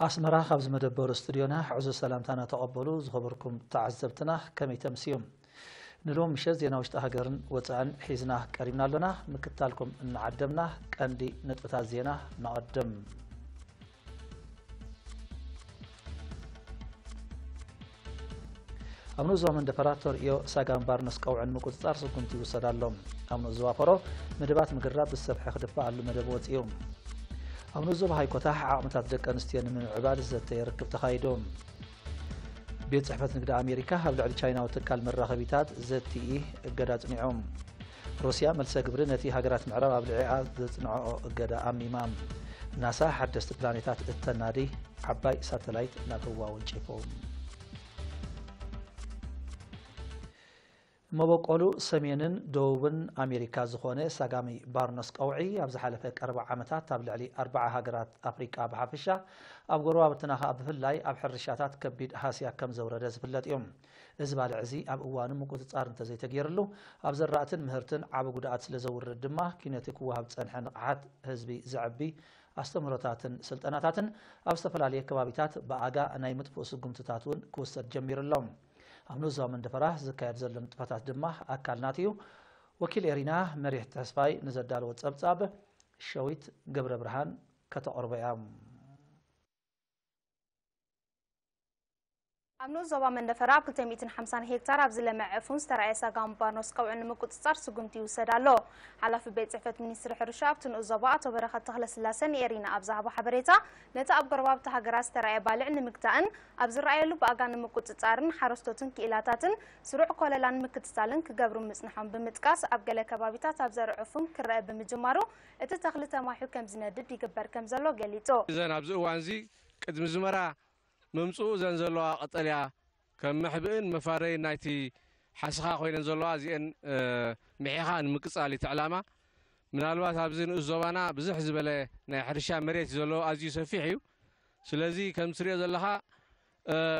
أسمرا خبز مدبر استوديونا عزو سلامتنا تقبلوا زخبركم تعزبتنا كم يتمسيوم نلوم مشز دينا وشتا هاجرن وطعن حيزنا كريمنا لنا مكتالكم نعدمنا كاندي نطبتا زينا نقدم أمنو زومن دفراتور إيو ساقان بارنس قوعن مكوتتار سكنتي وصدالهم أمنو زوافرو مدبات مقرب بالسبح خدفا على مدبوت إيوم أمنو زوب هاي كوتاح عامتات دك أنستيان من عباد الزت يركب تخايدهم بيت صحفة نقد أمريكا هبل على تشاينا وتكال من راغبيتات زتي قدات نعوم روسيا ملسا قبرنتي هاجرات معرب بالعقاد نعو قدا أميمام ناسا حدثت بلانيتات التنادي عباي ساتلايت نابوا والشيفوم مبقولو سمينن دوبن أمريكا زخونة ساقامي بارنس قوعي أبز حالفك 4 عامتات تابل علي 4 هاجرات أفريقيا بحافشة أبقروا بتناها أبفلاي أبحر رشاتات كبيد هاسيا كم زورة دز بلاد يوم إزبال عزي أب أوان مكوت تصار انت زي تغيرلو أبزراتن مهرتن عب قدات لزور الدماء كينتك وهب تنحن عاد حزبي زعبي استمرتاتن سلطناتاتن أبستفلاليه كبابيتات بأغا نايمت فوسو قمتتاتون كوستر جمير اللوم أمنو زومن دفراه زكاية زلم تفتات دمه أكال ناتيو وكيل إرينا مريح تحسفاي نزدال واتسابتاب الشويت قبر برهان كتا أربعام أمنو زوبا من دفراب كتميتن 50 هكتار أبزل معفون سترعي ساقام بارنوس قوعن مكوت صار سقمتي وسدالو حالا في بيت صحفة منيستر حرشاب تن أزوبات وبرخة تخلص اللاسن إيرينا أبزعبو حبريتا نتا أبقرباب تهاجرا سترعي بالعن مكتان أبزر رأيلو بأغان مكوت صارن حرستوتن كإلاتاتن سروع كولالان مكت سالن كقبرو مسنحون بمتكاس أبقال كبابيتات أبزر عفون كرأي بمجمارو اتتخلطة ما حكم زندد يقبر كمزالو قليتو إذن أبزو وانزي قد مزمرا ممصو زنزلوا قطليا كم محبئن مفاري نايتي حسخا خوين زلوا زين محيخان مقصالي تعلامة من الوقت هابزين الزبانا بزح زبله ناي حرشا مريت زلوا ازي سفيحيو سلازي كم سري زلها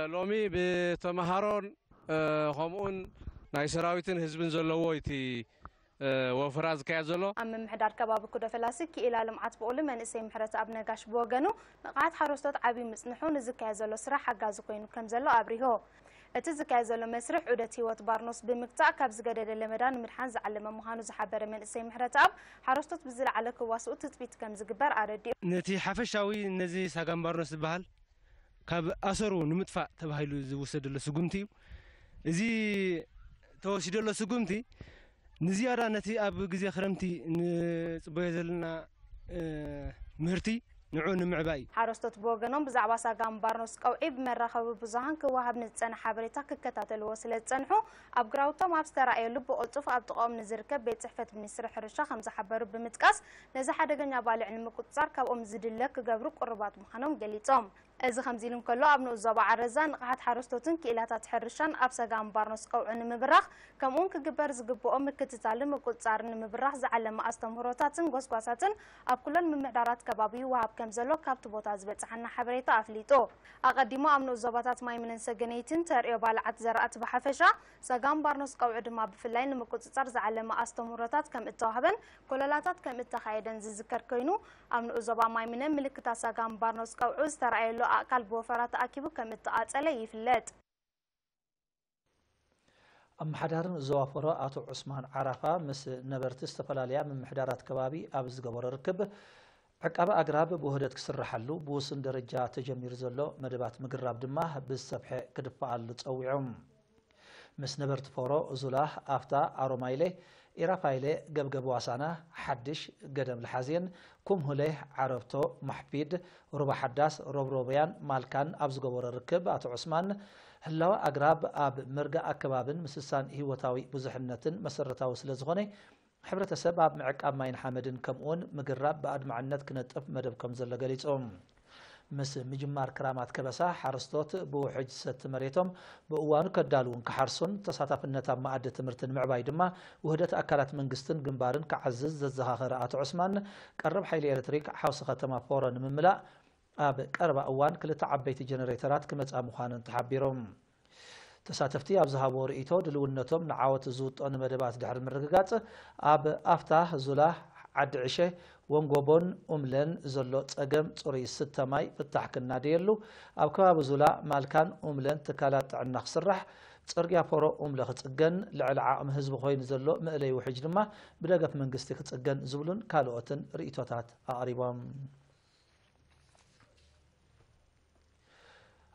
لومي بتمهارون خمون ناي سراويتن حزبن زلوويتي وفراز كازلو أم محدار كباب كده فلاسك إلى لمعات بقول من اسم محرت أبنا قاش بوجنو قاعد حرستات عبي مسنحون زكازلو سرح حجاز كوينو كم زلو أبريهو اتزكازلو مسرح عدتي وتبارنوس بمقطع كابز جدد لمدان مرحان زعل مهانو زحبر من اسم محرت أب حرستات بزل على كواسو تثبيت كم زجبر أردي نتي حفشاوي نزي ساقام بارنوس بحال كاب أسرو نمدفع تبهيلو زوسد له سقمتي زي توسيد له سقمتي نزيارة نتي أب جزء خرمتي نصبيزلنا مهرتي نعون معباي حرستوت بوغنوم بزعبا ساقام بارنوس قوعي بمرخب بزهان كوهب نتسان حبريتا ككتاتل وصلت تنحو أب قراوتو مابسترائي لب قلطوف أب تقوم نزركب بيت صحفة منيستر حرشا 5 حبر بمتكاس نزا حدقن يبالي علم كتسار كابقوم زدلك قبرو قربات مخانوم قليتهم إذا خمزيلم كله أبنو الزبا عرزان قاعد حرستوتن كإلاتات حرشان أب ساقام بارنوس قوعن مبرخ كمون كجبر زقبو أم كتتعلم كتسارن مبرخ زعلم أستمراتاتن قوسقاساتن أب كلن من معدارات كبابي وهاب كمزلو كابت بوتاز بتحنا حبريتا أفليتو أقدموا أمنو الزباطات ماي من سجنيتن تريو بالعت زرعت بحفشة ساقام بارنوس قوعد ما بفلاين مكتسار زعلم أستمراتات كم اتهابن كلالاتات كم اتخايدن زذكر كينو أمنو الزبا ماي من ملكتا ساقام بارنوس قوعد تريلو أكل بوفرات أكيبو كم اتقاتل يفلت أم حدارن زوافرة أتو عثمان عرفة مس نبرت استفلاليا من محدارات كبابي أبز قبر ركب عقاب أقراب بوهدت كسر حلو بوسن درجة تجمير زلو مدبات مقراب دماه بالسبح كدفع اللتصوعهم مس نبرت فورو زلاه أفتا أرومايلي إيرافايلي قبقب واسانا حدش قدم الحزين كم هليه عرفتو محفيد ربع حداس روبيان مالكان أبز قبر ركب أتو عثمان هلو أقراب أب مرقا أكبابن مسسان هيوتاوي بزحنة مسرتاو سلزغوني حبرة سباب معك أب ماين حامدن كمون مقرب بعد معنات كنتف مدب كم زل قليتهم مس مجمار كرامات كبسا حرستوت بوحج ست مريتهم بقوانو كدالون كحرسون تصاطف النتاب معد تمرتن معباي دما وهدت أكالات منقستن قنبارن كعزز ززهاخر آتو عثمان قرب حيلي إلتريك حوص ختما فورا مملا أب قرب أوان كل تعبيت جنريترات كمت أمخانن تحبيرهم تساتفتي أبزها بورئيتو دلونتهم نعاوت زوت أن مدبات دحر المرققات أب أفتح زلاه عد عشه ወንጎቦን ኡምለን ዘሎ ጸገም ጽሩይ ስተማይ ፍታሕ ክናደየሉ ኣብ ከባቢ ዙላ ማልካን ኡምለን ትካላት ጥዕና ክስራሕ ጽርግያ ፎሮ ኡምለ ክጽገን ልዕሊ ዓቕሚ ህዝቢ ኮይኑ ዘሎ ምእለይ ውሕጅ ድማ ብደገፍ መንግስቲ ክጽገን ዝብሉን ካልኦትን ርእቶታት ኣቕሪቦም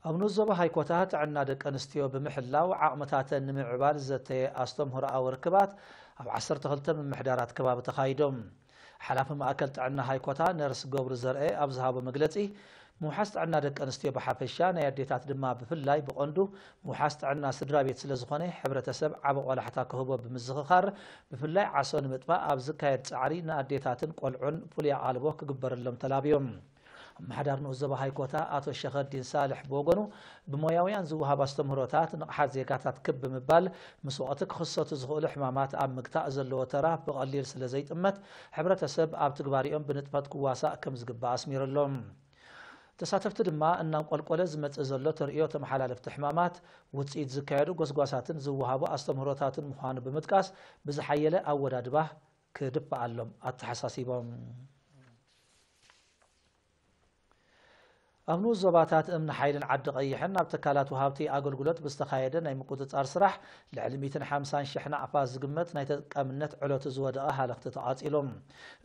ኣብ ንዞባ ሃይኮታ ጥዕና ደቂ ኣንስትዮ ብምሕላው ዓቕምታተን ንምዕባል ዘተየ ኣስተምህሮ ርክባት ኣብ 12 ምምሕዳራት ከባቢ ተኻይዶም ሓላፊ ማእከል ጥዕና ሃይኮታ ነርስ ገብሩ ዘርኤ ኣብ ዝሃቦ መግለጺ ምውሓስ ጥዕና ደቂ ኣንስትዮ ብሓፈሻ ናይ ኣዴታት ድማ ብፍላይ ብቐንዱ ምውሓስ ጥዕና ስድራ ቤት ስለ ዝኾነ ሕብረተሰብ ዓበ ቆላሕታ ክህቦ ብምዝኽኻር ብፍላይ ዓሶ ንምጥፋእ ኣብ ዝካየድ ጻዕሪ ንኣዴታትን ቆልዑን ፍሉይ ኣቓልቦ ክግበረሎም ተላብዮም ማሕዳር ንዞባ ሃይኮታ ኣቶ ሸኸዲን ሳልሕ ብወገኑ ብሞያውያን ዝውሃብ ኣስተምህሮታት ንቕሓት ዜጋታት ክብ ብምባል ምስ ወቕቲ ክኽሰቱ ዝኽእሉ ሕማማት ኣብ ምግታእ ዘለዎ ተራ ብቐሊል ስለ ዘይጥመት ሕብረተሰብ ኣብ ትግባሪኦም ብንጥፈት ክዋሳእ ከም ዝግባእ ኣስሚረሎም ተሳተፍቲ ድማ እናንቆልቆለ ዝመጽእ ዘሎ ተርእዮ ተመሓላለፍቲ ሕማማት ውፅኢት ዝካየዱ ጎስጓሳትን ዝውሃቡ ኣስተምህሮታትን ምዃኑ ብምጥቃስ ብዝሓየለ ኣወዳድባ ክድፍኣሎም ኣተሓሳሲቦም ኣብ ንዞባታት እምኒ ሓይልን ዓዲ ቀይሕን ኣብ ትካላት ወሃብቲ ኣገልግሎት ብዝተኻየደ ናይ ምቁፅጻር ስራሕ ልዕሊ 150,000 ናዕፋ ዝግመት ናይ ተጠቃምነት ዕለቱ ዝወደቐ ሃለኽቲ ተቓጺሎም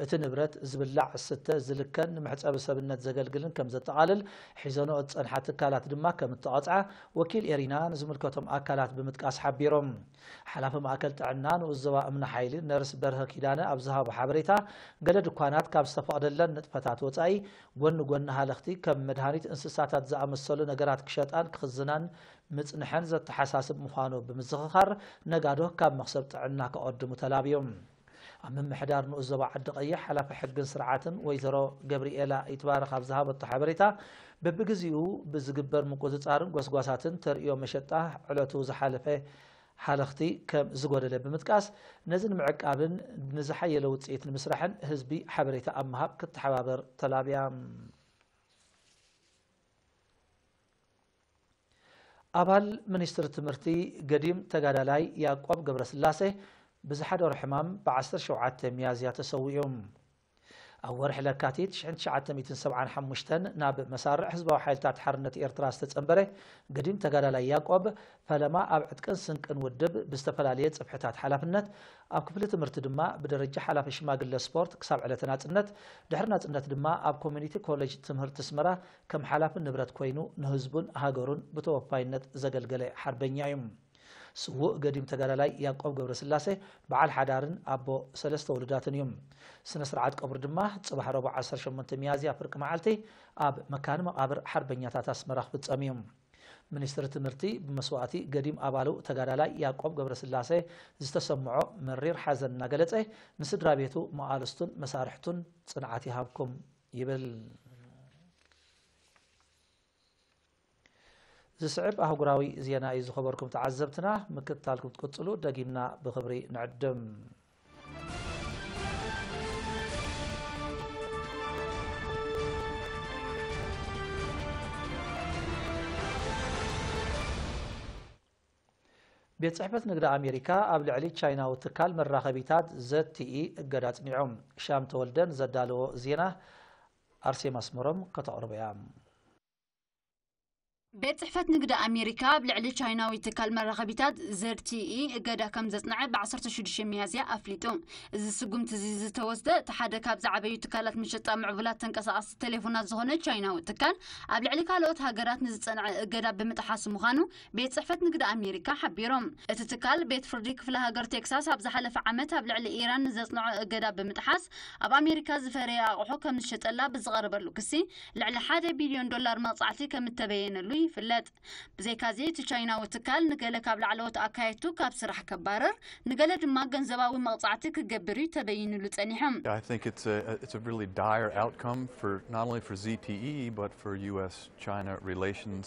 እቲ ንብረት ዝብላዕ ስተ ዝልከን ንምሕፀቢ ሰብነት ዘገልግልን ከም ዘጠቓልል ሒዘንኦ ዝጸንሓ ትካላት ድማ ከም እተቐፅዓ ወኪል ኤሪና ንዝምልከቶም ኣካላት ብምጥቃስ ሓቢሮም ሓላፊ ማእከል ጥዕና ንዞባ እምኒ ሓይሊ ነርስ በርሀ ኪዳነ ኣብ ዝሃቦ ሓበሬታ ገለ ድኳናት ካብ ዝተፈቐደለን ንጥፈታት ወጻኢ ጎኒ ጎኒ ሃለኽቲ ከም መድሃኒት እንስሳታት ዝኣመሰሉ ነገራት ክሸጣን ክኽዝናን ምጽንሐን ዘተሓሳስብ ምዃኑ ብምዝኽኻር ነጋዶ ካብ መኽሰብ ጥዕና ከቐድሙ ተላብዮም ኣብ ምምሕዳር ንዞባ ዓዲ ቀይሕ ሓላፊ ሕግን ስርዓትን ወይዘሮ ገብሪኤላ ይትባረኽ ኣብ ዝሃበቶ ሓበሬታ በብግዚኡ ብዝግበር ምቁፅጻርን ጎስጓሳትን ተርእዮ መሸጣ ዕለቱ ዝሓለፈ ሓለኽቲ ከም ዝጎደለ ብምጥቃስ ነዚ ንምዕቃብን ንዝሓየለ ውፅኢት ንምስራሕን ህዝቢ ሓበሬታ ኣብ ምሃብ ክትሓባበር ተላብያ ኣባል ሚኒስትሪ ትምህርቲ ገዲም ተጋዳላይ ያዕቆብ ገብረስላሴ ብዝሓደሮ ሕማም ብ17 ሚያዝያ ተሰዊኦም ኣብ ወርሒ ለካቲት 1975 ናብ መሳርዕ ህዝባዊ ሓይልታት ሓርነት ኤርትራ ዝተጸንበረ ገዲም ተጋዳላይ ያዕቆብ ፈለማ ኣብ ዕጥቅን ስንቅን ውድብ ብዝተፈላለየ ጽፍሕታት ሓላፍነት ኣብ ክፍሊ ትምህርቲ ድማ ብደረጃ ሓላፊ ሽማግለ ስፖርት ክሳብ ዕለተ ናጽነት ድሕሪ ናጽነት ድማ ኣብ ኮሚኒቲ ኮሌጅ ትምህርቲ ስመራ ከም ሓላፊ ንብረት ኮይኑ ንህዝቡን ሃገሩን ብተወፋይነት ዘገልገለ ሓርበኛ እዩ ስውእ ገዲም ተጋዳላይ ያዕቆብ ገብረስላሴ በዓል ሓዳርን ኣቦ 3 ውሉዳትን እዮም ስነ ስርዓት ቀብሪ ድማ ጽባሕ ረቡዕ 18 ሚያዝያ ፍርቂ መዓልቲ ኣብ መካነ መቃብር ሓርበኛታት ኣስመራ ክፍጸም እዮም ሚኒስትሪ ትምህርቲ ብመስዋእቲ ገዲም ኣባሉ ተጋዳላይ ያዕቆብ ገብረስላሴ ዝተሰምዖ መሪር ሓዘን እናገለጸ ንስድራ ቤቱ መቃልስቱን መሳርሕቱን ጽንዓት ይሃብኩም ይብል ዝስዕብ ኣህጉራዊ ዜና እዩ ዝኸበርኩም ተዓዘብትና ምክትታልኩም ትቅጽሉ ደጊምና ብኽብሪ ንዕድም ቤት ጽሕፈት ንግዲ ኣሜሪካ ኣብ ልዕሊ ቻይናዊ ትካል መራኸቢታት ZTE እገዳ ጽኒዖም ሻም ተወልደን ዘዳለዎ ዜና ኣርሴማ ኣስመሮም ከተቕርበ እያ ቤት ጽሕፈት ንግዲ ኣሜሪካ ኣብ ልዕሊ ቻይናዊ ትካል መራኸቢታት ZTE እገዳ ከም ዘጽንዐ ብ16 ሚያዝያ ኣፍሊጡ እዚ ስጉምቲ እዚ ዝተወስደ እቲ ሓደ ካብ ዝዓበዩ ትካላት መሸጣ ምዕቡላት ተንቀሳቐስቲ ቴሌፎናት ዝኾነ ቻይናዊ ትካል ኣብ ልዕሊ ካልኦት ሃገራት ንዝጸንዐ እገዳ ብምጥሓስ ምዃኑ ቤት ጽሕፈት ንግዲ ኣሜሪካ ሓቢሮም እቲ ትካል ቤት ፍርዲ ክፍለ ሃገር ቴክሳስ ኣብ ዝሓለፈ ዓመት ኣብ ልዕሊ ኢራን ዘጽንዖ እገዳ ብምጥሓስ ኣብ ኣሜሪካ ዝፈረየ ኣቑሑ ከም ዝሸጠላ ብዝቐረበሉ ክሲ ልዕሊ $1 ቢልዮን መቕጻዕቲ ከም እተበየነሉ ይፍለጥ ብዘይካዚ እቲ ቻይናዊ ትካል ንገለ ካብ ላዕለዎት ኣካየቱ ካብ ስራሕ ከባረር ንገለ ድማ ገንዘባዊ መቕጻዕቲ ክገብር እዩ ተበይኑሉ ጸኒሖም I think it's a really dire outcome for not only for ZTE but for US-China relations.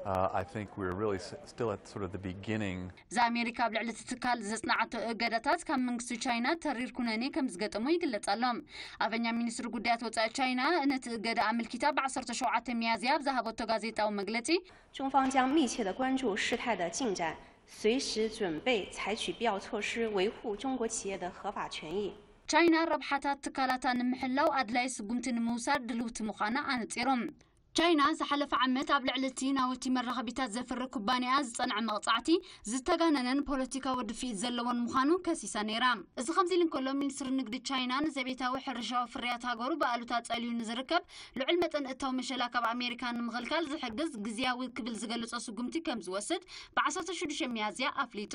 I think we're really still at sort of the beginning. ዛሜሪካ ኣብ ልዕሊ ትካል ዘጽናዓቶ እገዳታት ካብ መንግስቲ ቻይና ተሪር ኩነኔ ከም ዝገጠሙ ይግለጻሎም ኣፈኛ ሚኒስትሪ ጉዳያት ወጻኢ ቻይና ነቲ እገዳ ኣመልኪታ ብ17 ሚያዝያ ብዝሃበቶ ጋዜጣዊ መግለጺ 中方将密切地关注事态的进展，随时准备采取必要措施维护中国企业的合法权益。ቻይና ረብሓታት ትካላታ ንምሕላው ኣድላይ ስጉምቲ ንምውሳድ ድልውቲ ምዃና ኣነፂሮም ቻይና ዝሓለፈ ዓመት ኣብ ልዕሊ እቲ ናወቲ መራኸቢታት ዘፍሪ ኩባንያ ዝጸንዐ መቕጻዕቲ ዝተጋነነን ፖለቲካዊ ድፊት ዘለዎን ምዃኑ ከሲሳ ነይራ እዚ ከምዚ ኢሉ እንከሎ ሚኒስትሪ ንግዲ ቻይና ንዘቤታዊ ሕርሻዊ ፍርያት ሃገሩ በኣሉታ ጸልዩ ንዝርከብ ልዑል መጠን እታዊ መሸላ ካብ ኣሜሪካ ንምኽልካል ዝሕግዝ ግዝያዊ ክብል ዝገልጾ ስጉምቲ ከም ዝወስድ ብ16 ሚያዝያ ኣፍሊጡ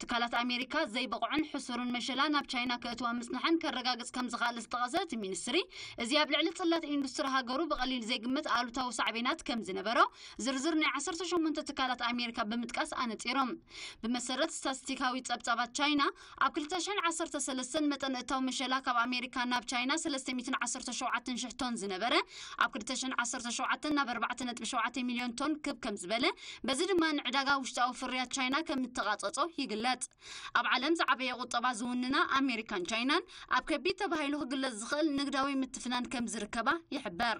ትካላት ኣሜሪካ ዘይበቕዑን ሕሱርን መሸላ ናብ ቻይና ከእትዋ ምጽናሕን ከረጋግጽ ከም ዝኽእል ዝጠቐሰ እቲ ሚኒስትሪ እዚ ኣብ ልዕሊ ጽላት ኢንዱስትሪ ሃገሩ ብቐሊል ዘይግምት ታው ሳዕቤናት ከም ዝነበረ ዝርዝር ናይ 18 ትካላት ኣሜሪካ ብምጥቃስ ኣነፂሮም ብመሰረት ስታቲስቲካዊ ጸብጻባት ቻይና ኣብ 2013 መጠን እታው መሸላ ካብ ኣሜሪካ ናብ ቻይና 317,000 ቶን ዝነበረ ኣብ 2017 ናብ 4.7 ሚልዮን ቶን ከም ዝበለ በዚ ድማ ንዕዳጋ ውሽጣዊ ፍርያት ቻይና ከም ተቃጸጾ ይግለጽ ኣብ ዓለም ዝዓበየ ቁጠባ ዝውንና ኣሜሪካን ቻይናን ኣብ ከቢድ ተባሂሉ ክግለጽ ዝኽእል ንግዳዊ ምትፍናን ከም ዝርከባ ይሕበር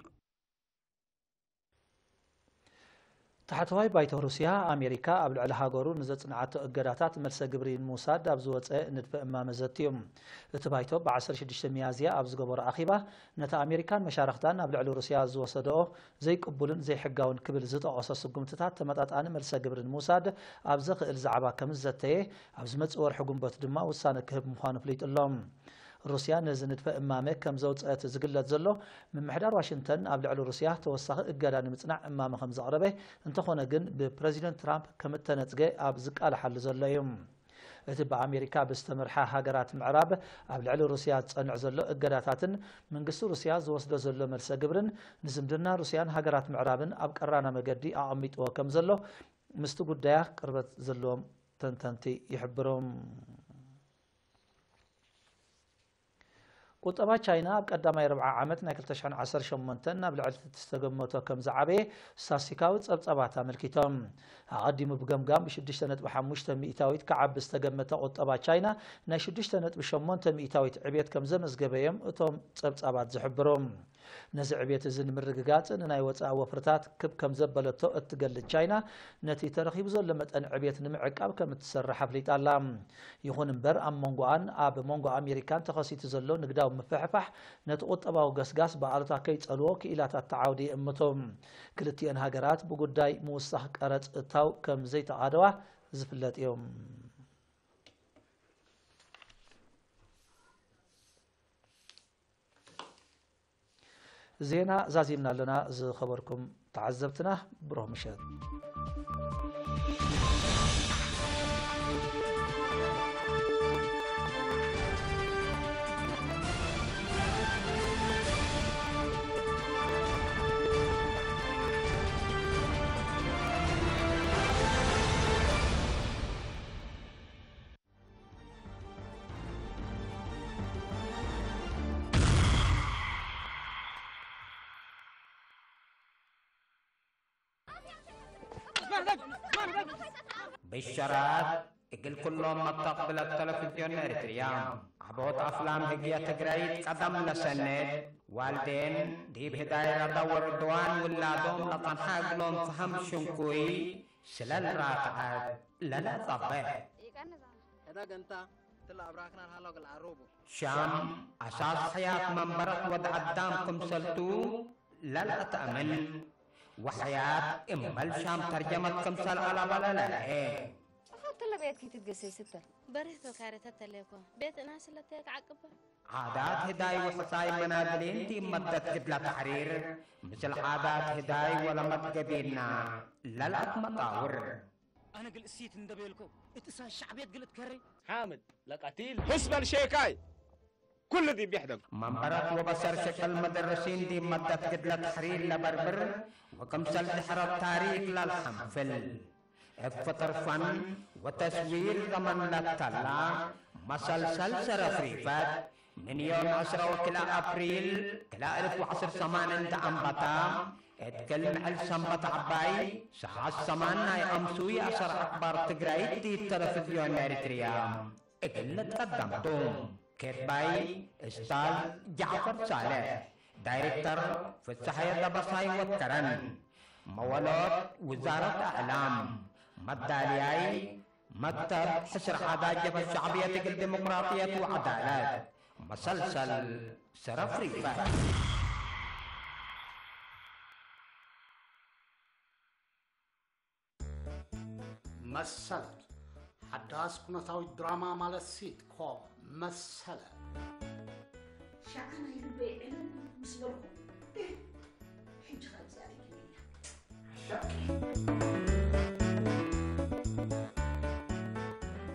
تحتوي بايت روسيا أمريكا قبل على هاجرو نزلت أجراتات مرس جبرين موساد أبزوت ندفع أمام زتيم تبايتو بعصر شديش ميازيا أبز جبر أخيبة نتا أمريكان مشاركتان قبل على روسيا زوصدوه زي قبولن زي حجاون قبل زت أساس قمتات تمتات أنا مرس جبرين موساد أبزق الزعبا كمزتيه أبز متصور حكومة بتدما وسانة كهب مخانف ليت اللهم روسيا نزنت فإمامه كم زوج تزقلت زلو من محدار واشنطن قبل على روسيا توسخ الجيران متصنع إمام خمس عربي انتخونا جن ببريزيدنت ترامب كم التنتجي أبزق على حل زلو يوم تبع أمريكا باستمرحها هاجرات معراب قبل على روسيا تصنع زلو الجيراتن من قصة روسيا زوصل زلو مرسى جبرن نزمدنا روسيا هاجرات معرابن أبقرانا مجدي أعميت وكم زلو مستقود دايق قربت زلوم تنتنتي يحبرهم قطبا تشاينا بقدامي 4 عامات ناكلتشان 10 شمنتنا بالعلت تستقمتو كم زعبي ساسيكاو صبصباتا ملكيتهم قديم بقمقام بشدشتنت بحمشت مئتاويت كعب استقمتو قطبا تشاينا نا شدشتنت بشمنت مئتاويت عبيت كم زمز قبيم اتهم صبصبات زحبرهم نزع عبيت زن مرققات ناي وصا وفرتات كم زبلتو اتقل تشاينا نتي ترخيب زل متن عبيت نمعقاب كم تسرح فليطالام يخون بر ام مونغوان اب مونغو امريكان تخصيت زلو نقداو مفحفح نتقطباو قسقاس بعالتا كيتصلو كإلات التعاودي امتهم كلتين هاجرات بقداي موسخ قرص اتاو كم زيت عدوا زفلت يوم زينا زازيمنا لنا ز خبركم تعذبتنا بروح مشهد بالشرات اقل كلهم مستقبل التلفزيون اريتريا عبوت افلام هجية تقريت قدم لسند والدين ديب هداية دور دوان ولادهم لطنحاق لهم فهم شنكوي سلال راكعات للا طبع شام اساس حياة منبرت ودع الدام كمسلتو للا تأمن وحياة الشام ترجمت كمسال على بلالا طلع بيتك تتقسي ستة بريث وكارثة تليكو بيت ناس اللي تيك عقبه عادات هداي وحصاي منادلين دي مدت قبل تحرير مثل عادات هداي ولا متقبينا لا مطاور انا قل اسيت ندبيلكم اتسا الشعبيات قلت كري حامد لقتيل حسب الشيكاي كل دي بيحدق منبرات وبصر شكل مدرسين دي مدت قبل تحرير لبربر وكمسل تحرر تاريخ للحنفل افتر فن وتصوير زمن للطلا مسلسل سرفريفات من يوم 10 وكلا أبريل كلا 1008 انت أنبتا اتكلم على سنبت عباي ساعة السمانة أمسوي 10 أخبار تقرأي دي التلفزيون اريتريا اقل تقدمتم كتباي استاذ جعفر صالح دايركتر في الصحية دبصاي والترن مولود وزارة أعلام مدالياي مكتب حسر حداجة الشعبية الديمقراطية وعدالات مسلسل سرافريفا. مسلت حداس كنتاوي دراما مال السيت كوم مسلة شعنا يربي أنا مسلوه حج خمسة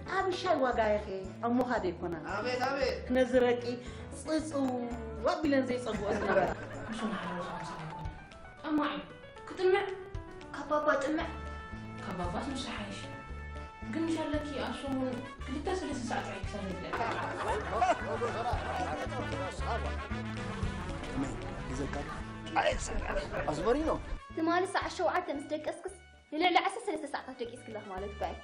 أبي شاي وقايخي أمو هذي كنا أبيت نزرقي صيصو وابلن زي صبوا أسنبا مش أنا حلو خمسة أمعي كتمع كبابا تمع كبابات مش حايش قل شاء لك يا أشومون كل تسلي ساعة عيك سنة أصبرينو لما لسه 10 مستك أسكس لا أساس لسه ساعة تجيس كلها مالك باي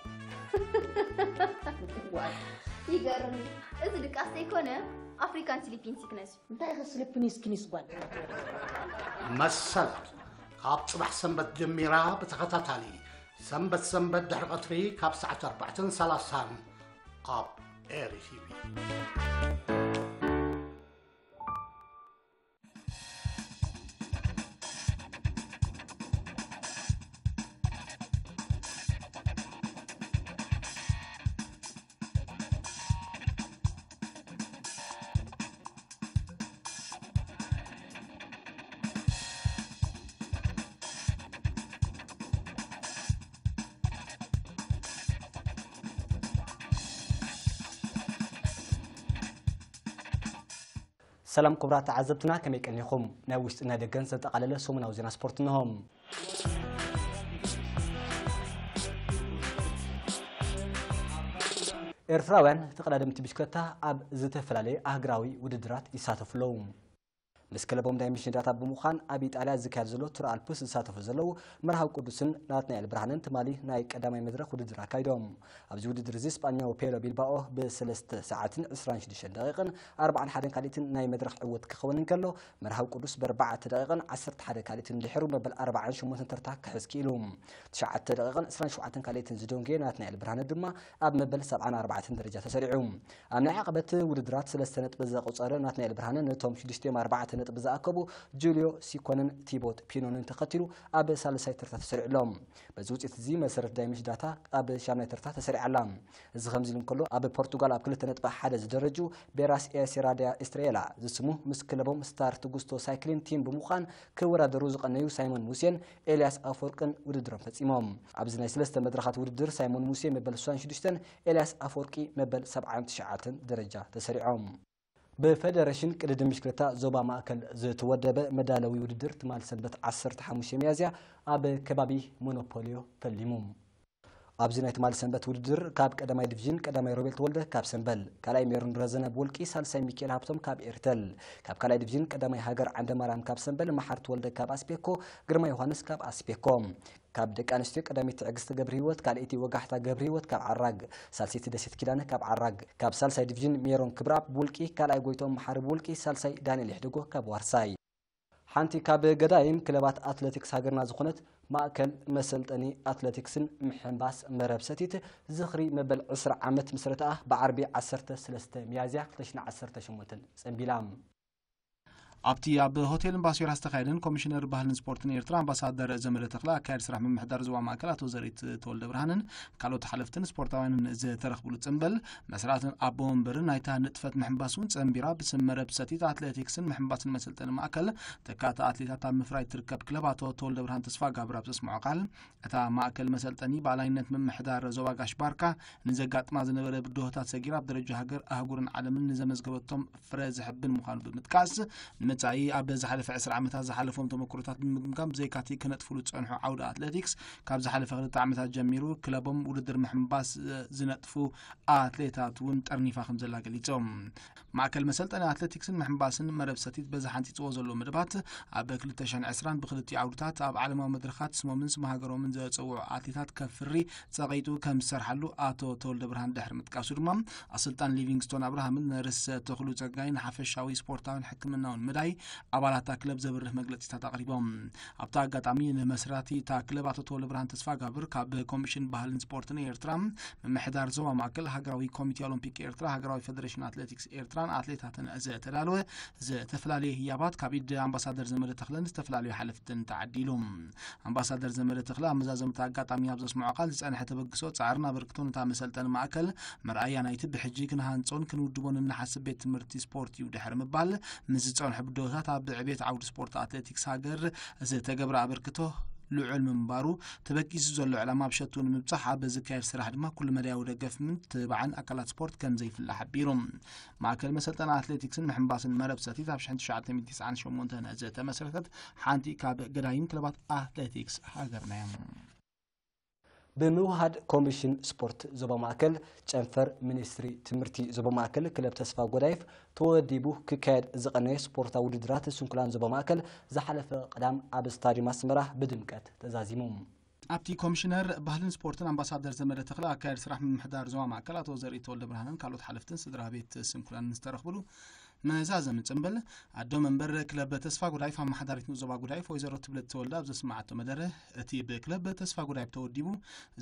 يقرني إذا لك أستيكونه أفريكان سليبين سيكنس أنت يا سليبين سكنس بان مسلت كاب صباح سنبت جميرة بتخططالي سنبت دحر قطري كاب ساعة 4:30 كاب إيري تي في. سلام كبرات عزبتنا كم يكنيكم ناويستنا دقن سنتقلل سومنا وزينا سبورتناهم إرفراوان تقلدم تبشكلتها أب زتفلالي أهجراوي وددرات يساتفلوم مسكلبهم دايما شندات أبو مخان أبيت على الزكاة زلو ترى البوس يساتف زلو مرهاو قدسن ناتنا البرهانن تمالي نايك أدامي مدرخ وددرا كايدوم أبزو وددرزيس بأنيا وبيلو بالباقو بسلست ساعات 26 دقيقة 4 حدن كاليتن ناي مدرخ عود كخونن كالو مرهاو قدس ب4 دقيقة 10 حدن كاليتن دحرو مبل 4 شموتن ترتاك حسكيلوم 9 دقيقة 27 كاليتن زدونجي ناتنا البرهان دما أب مبل 74 درجة تسريعوم أمنا عقبت وددرات سلستنت بزاق وصار ناتنا البرهان نتوم 4 بزاكبو جوليو سيكونن تيبوت بينونن تقتلوا أب سالساي ترتا تسرع لهم بزوج إتزي مسرف دايمش داتا أب شامنا ترتا تسرع علام زخمزلن كله أب برتغال أب كل تنتبع حدا زدرجو براس سيراديا استريلا زسمو مسكلبهم ستار تغوستو سايكلين تيم بمخان كورا دروزق النيو سايمون موسين إلياس أفوركن وددرم فتسيمهم أبزنا سلسة مدرخات وددر سايمون موسين مبل سوان شدشتن إلياس أفوركي مبل 79 درجة تسرعهم بفدرشن قدم مشكلتا زوبا ماكل زتودب مدالوي وددر تمال سنبت 15 ميازيا اب كبابي مونوبوليو فليموم ابزنا تمال سنبت وددر كاب قدماي ديفيجن قدماي روبيل تولده كاب سنبل كلاي ميرون رزنه بولقي سالساي ميكيل هابتوم كاب ايرتل كاب كلاي ديفيجن قدماي هاجر عند مرام كاب سنبل محرت ولده كاب اسبيكو غرما يوحنس كاب اسبيكوم كاب دك انستي قدامي تعقست جبريوت كاليتي وقحتا جبريوت كاب عراق سالسيتي دسيت كيدانه كاب عراق كاب سالساي ديفيجن ميرون كبراب بولقي كلاي غويتوم محارب بولقي سالساي دانيال يحدقو كاب وارساي حانتي كاب غدايم كلبات اتلتيكس هاجرنا زخونت ماكل مسلطني اتلتيكسن محنباس مربستيت زخري مبل 10 عامت مسرتا بعربي 13 ميازيا 2018 صنبيلام أبتي أب هوتيل باسير هستخيلن كوميشنر بحلن سبورتن إيرترا أمباسادر زميل تخلا كاير سرح من محضر زوا مأكلات وزاريت تولد برهانن كالو تحلفتن سبورتاوين ز ترخبلو تنبل مسراتن أبوهم برن نايتا نتفت محنباسون تنبيرا بسمرب ستيت أتلتيكسن محنباسن مسلطن مأكل تكاتا أتليتاتا مفراي تركب كلباتو تولد برهان تصفى قابرا بسسمعو قال أتا مأكل مسلطني بعلاينت من محضر زوا قاش باركا نزقات مازن بره بدوهتات سجيرا بدرجة هاجر أهجورن عالمن نزمز قبطهم فرز حبن مخالف بمتكاس متعي أبز حلف 10 عامات زحلفهم تمكرتات بمكان زي كاتي كانت فلوت صنحو عودة أتلتيكس كاب زحلف غلط عامات جميرو كلابهم ولدر محمباس زنطفو أتليتات ونترنيفا خمس لاقليتهم مع كل مسلطنة أتلتيكسن محمباسن مرب ستيت بزحانتي توزلو مدبات أب كلتشان عسران بخلتي عودات أب عالم مدرخات اسمه من اسمه هاجرو من زي تصوع أتليتات كفري تغيتو كم سرحلو آتو تولد برهان دحر متكاسور مام السلطان ليفينغستون أبراهام نرس تخلو تجاين حفشاوي سبورتاون حكمنا ونمداي ንምፍላይ ኣባላት ክለብ ዘብርህ መግለፂታት ኣቕሪቦም ኣብታ ኣጋጣሚ ንመስራቲ እታ ክለብ ኣቶ ተወልደ ብርሃን ተስፋ ጋብር ካብ ኮሚሽን ባህልን ስፖርትን ኤርትራ ምምሕዳር ዞባ ማእከል ሃገራዊ ኮሚቴ ኦሎምፒክ ኤርትራ ሃገራዊ ፌደሬሽን ኣትሌቲክስ ኤርትራን ኣትሌታትን ዝተዳለወ ዝተፈላለየ ህያባት ካብ ኢድ ኣምባሳደር ዘመደ ተክለን ዝተፈላለዩ ሓለፍትን ተዓዲሎም ኣምባሳደር ዘመደ ተክለ ኣመዛዘምታ ኣጋጣሚ ኣብ ዘስምዖ ቃል ዝፀንሐ ተበግሶ ጻዕርና በርክቶን እታ መሰልጠኒ ማእከል መርኣያ ናይቲ ብሕጂ ክንሃንፆን ክንውድቦን እናሓስብ ቤት ትምህርቲ ስፖርት እዩ ድሕሪ ምባል ምስ ዝፀንሑ ብድሆታት ኣብ ዕቤት ዓውዲ ስፖርት ኣትሌቲክስ ሃገር ዝተገብረ ኣበርክቶ ልዑል ምንባሩ ተበቂሱ ዘሎ ዕላማ ብሸቱ ንምብፃሕ ኣብ ዝካየድ ስራሕ ድማ ኩሉ መድያዊ ደገፍን ትባዕን ኣካላት ስፖርት ከም ዘይፍላሕ ሓቢሮም ማእከል መሰልጠኒ ኣትሌቲክስን ምሕንባስን መረብ ሰቲት ኣብ 1998 ዝተመስረተት ሓንቲ ካብ ገዳይም ክለባት ኣትሌቲክስ ሃገርና እያ ብምውሃድ ኮሚሽን ስፖርት ዞባ ማእከል ጨንፈር ሚኒስትሪ ትምህርቲ ዞባ ማእከል ክለብ ተስፋ ጎዳይፍ ተወዲቡ ክካየድ ዝቐነየ ስፖርታዊ ውድድራት ስንኩላን ዞባ ማእከል ዝሓለፈ ቀዳም ኣብ ስታዲየም ኣስመራ ብድምቀት ተዛዚሞም ኣብቲ ኮሚሽነር ባህልን ስፖርትን ኣምባሳደር ዘመደ ተክለ ኣካየድ ስራሕ ምምሕዳር ዞባ ማእከል ኣቶ ዘርኢ ተወልደ ብርሃንን ካልኦት ሓለፍትን ስድራ ቤት ስንኩላን ዝተረኽብሉ መዛዘም ጽምብል ኣዶ መንበር ክለብ ተስፋ ጎዳይፍ ኣማሓዳሪት ዞባ ጎዳይፍ ወይዘሮ ትብለት ተወልደ ኣብ ዘስማዓቶ መደረ እቲ ብክለብ ተስፋ ጎዳይፍ ተወዲቡ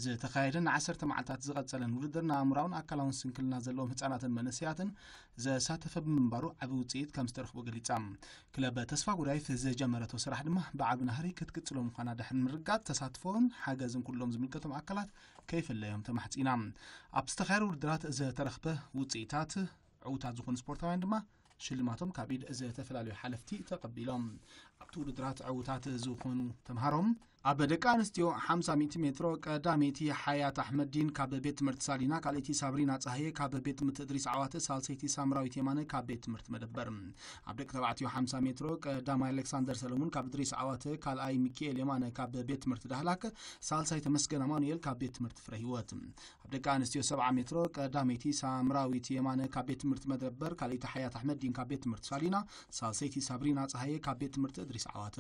ዝተኻየደን 10 መዓልታት ዝቐጸለን ውድድር ንኣእምሮውን ኣካላውን ስንክልና ዘለዎም ህጻናትን መንእሰያትን ዘሳተፈ ብምንባሩ ዓቢ ውጽኢት ከም ዝተረኽቦ ገሊጻ ክለብ ተስፋ ጎዳይፍ ዝጀመረቶ ስራሕ ድማ ብዓቢ ናህሪ ክትቅጽሎ ምዃና ድሕሪ ምርጋጽ ተሳትፎን ሓገዝን ኩሎም ዝምልከቶም ኣካላት ከይፍለዮም ተማሕጺና ኣብ ዝተኻየደ ውድድራት ዝተረኽበ ውጽኢታት ዕውታት ዝኾኑ ስፖርታውያን ድማ ሽልማቶም ካብ ኢድ ዝተፈላለዩ ሓለፍቲ ተቐቢሎም ኣብቲ ውድድራት ዕውታት ዝኾኑ ተምሃሮም ኣብ ደቂ ኣንስትዮ 50 ሜትሮ ቀዳሜቲ ሓያት ኣሕመዲን ካብ ቤት ትምህርቲ ሳሊና ካልእቲ ሳብሪና ፀሃየ ካብ ቤት ትምህርቲ እድሪስ ዓዋተ ሳልሰይቲ ሳምራዊት የማነ ካብ ቤት ትምህርቲ መደበር ኣብ ደቂ ተባዕትዮ 50 ሜትሮ ቀዳማይ ኣሌክሳንደር ሰለሞን ካብ እድሪስ ዓዋተ ካልኣይ ሚካኤል የማነ ካብ ቤት ትምህርቲ ዳህላክ ሳልሳይ ተመስገን ኣማኑኤል ካብ ቤት ትምህርቲ ፍረ ህይወት ኣብ ደቂ ኣንስትዮ 70 ሜትሮ ቀዳሜቲ ሳምራዊት የማነ ካብ ቤት ትምህርቲ መደበር ካልእቲ ሓያት ኣሕመዲን ካብ ቤት ትምህርቲ ሳሊና ሳልሰይቲ ሳብሪና ፀሃየ ካብ ቤት ትምህርቲ እድሪስ ዓዋተ